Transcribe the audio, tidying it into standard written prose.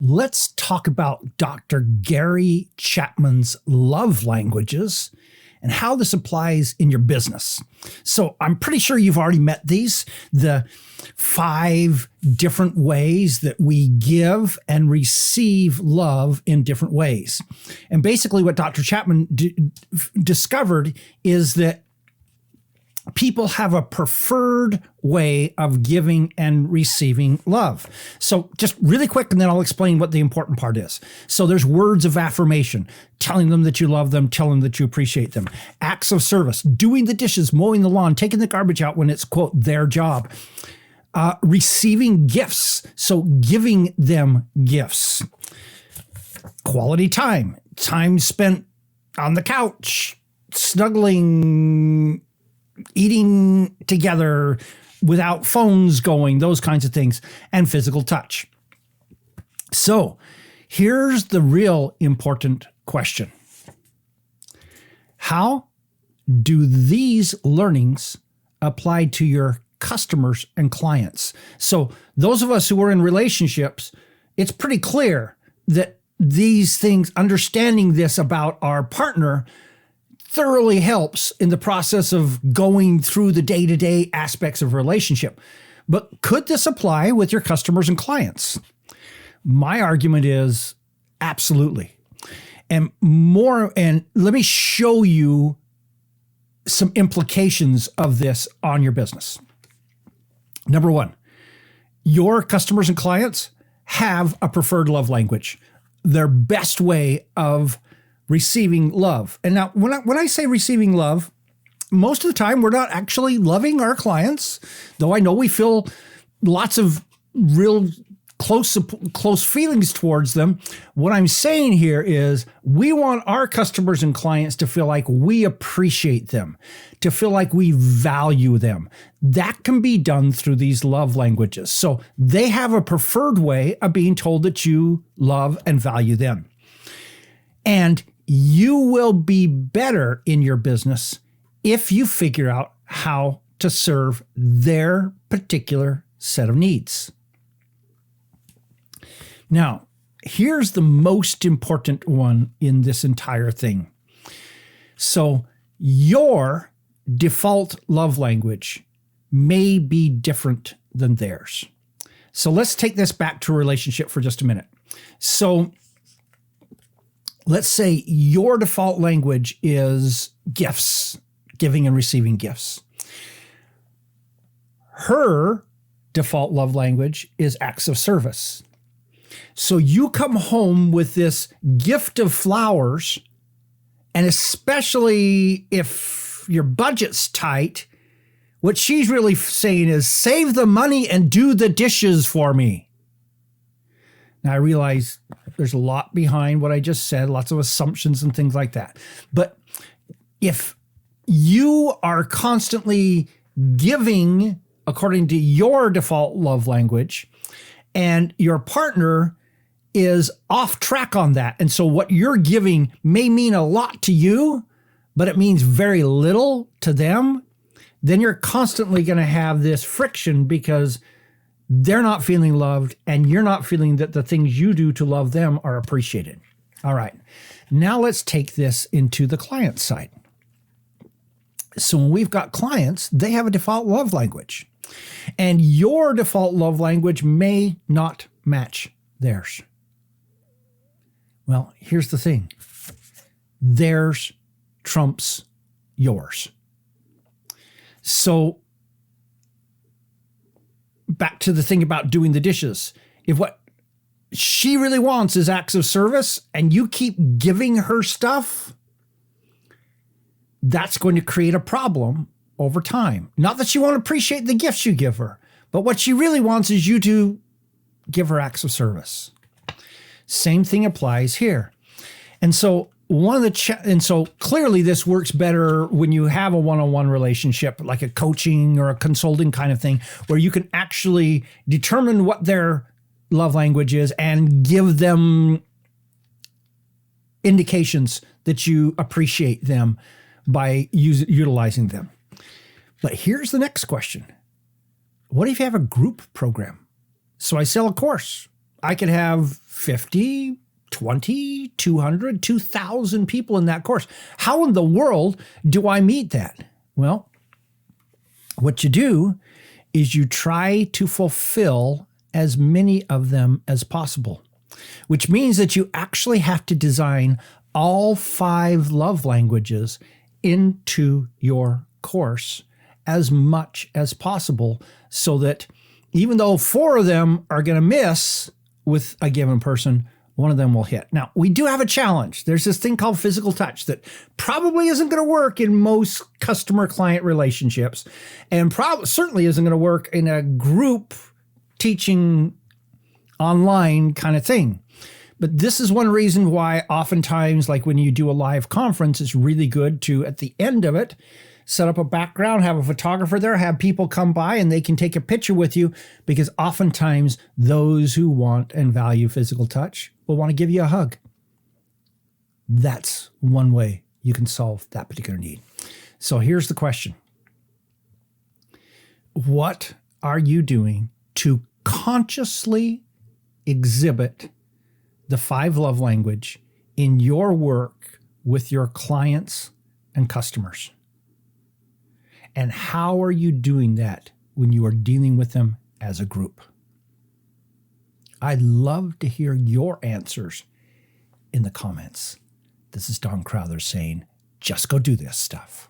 Let's talk about Dr. Gary Chapman's love languages and how this applies in your business. So I'm pretty sure you've already met these, the 5 different ways that we give and receive love in different ways. And basically what Dr. Chapman discovered is that people have a preferred way of giving and receiving love. So just really quick, and then I'll explain what the important part is. So there's words of affirmation, telling them that you love them, telling them that you appreciate them. Acts of service, doing the dishes, mowing the lawn, taking the garbage out when it's, quote, their job. Receiving gifts, so giving them gifts. Quality time, time spent on the couch, snuggling, eating together without phones going, those kinds of things, and physical touch. So here's the real important question. How do these learnings apply to your customers and clients? So those of us who are in relationships, it's pretty clear that these things, understanding this about our partner, thoroughly helps in the process of going through the day-to-day aspects of a relationship. But could this apply with your customers and clients? My argument is absolutely. And let me show you some implications of this on your business. Number 1, your customers and clients have a preferred love language, their best way of receiving love. And now when I say receiving love, most of the time we're not actually loving our clients, though I know we feel lots of real close feelings towards them. What I'm saying here is we want our customers and clients to feel like we appreciate them, to feel like we value them. That can be done through these love languages. So they have a preferred way of being told that you love and value them. And you will be better in your business if you figure out how to serve their particular set of needs. Now, here's the most important one in this entire thing. So your default love language may be different than theirs. So let's take this back to a relationship for just a minute. So let's say your default language is gifts, giving and receiving gifts. Her default love language is acts of service. So you come home with this gift of flowers, and especially if your budget's tight, what she's really saying is save the money and do the dishes for me. Now, I realize there's a lot behind what I just said, lots of assumptions and things like that. But if you are constantly giving according to your default love language, and your partner is off track on that, and so what you're giving may mean a lot to you, but it means very little to them, then you're constantly going to have this friction because they're not feeling loved, and you're not feeling that the things you do to love them are appreciated. All right, now let's take this into the client side. So when we've got clients, they have a default love language, and your default love language may not match theirs. Well, here's the thing. Theirs trumps yours. So back to the thing about doing the dishes. If what she really wants is acts of service and you keep giving her stuff, that's going to create a problem over time. Not that she won't appreciate the gifts you give her, but what she really wants is you to give her acts of service. Same thing applies here. And so so clearly this works better when you have a one-on-one relationship, like a coaching or a consulting kind of thing, where you can actually determine what their love language is and give them indications that you appreciate them by utilizing them. But here's the next question. What if you have a group program? So I sell a course I could have 50, 20, 200, 2,000 people in that course. How in the world do I meet that? Well, what you do is you try to fulfill as many of them as possible, which means that you actually have to design all 5 love languages into your course as much as possible, so that even though 4 of them are going to miss with a given person, one of them will hit. Now, we do have a challenge. There's this thing called physical touch that probably isn't going to work in most customer-client relationships, and certainly isn't going to work in a group teaching online kind of thing. But this is one reason why oftentimes, like when you do a live conference, it's really good to, at the end of it, set up a background, have a photographer there, have people come by and they can take a picture with you, because oftentimes those who want and value physical touch will want to give you a hug. That's one way you can solve that particular need. So here's the question. What are you doing to consciously exhibit the 5 love language in your work with your clients and customers? And how are you doing that when you are dealing with them as a group? I'd love to hear your answers in the comments. This is Don Crowther saying, just go do this stuff.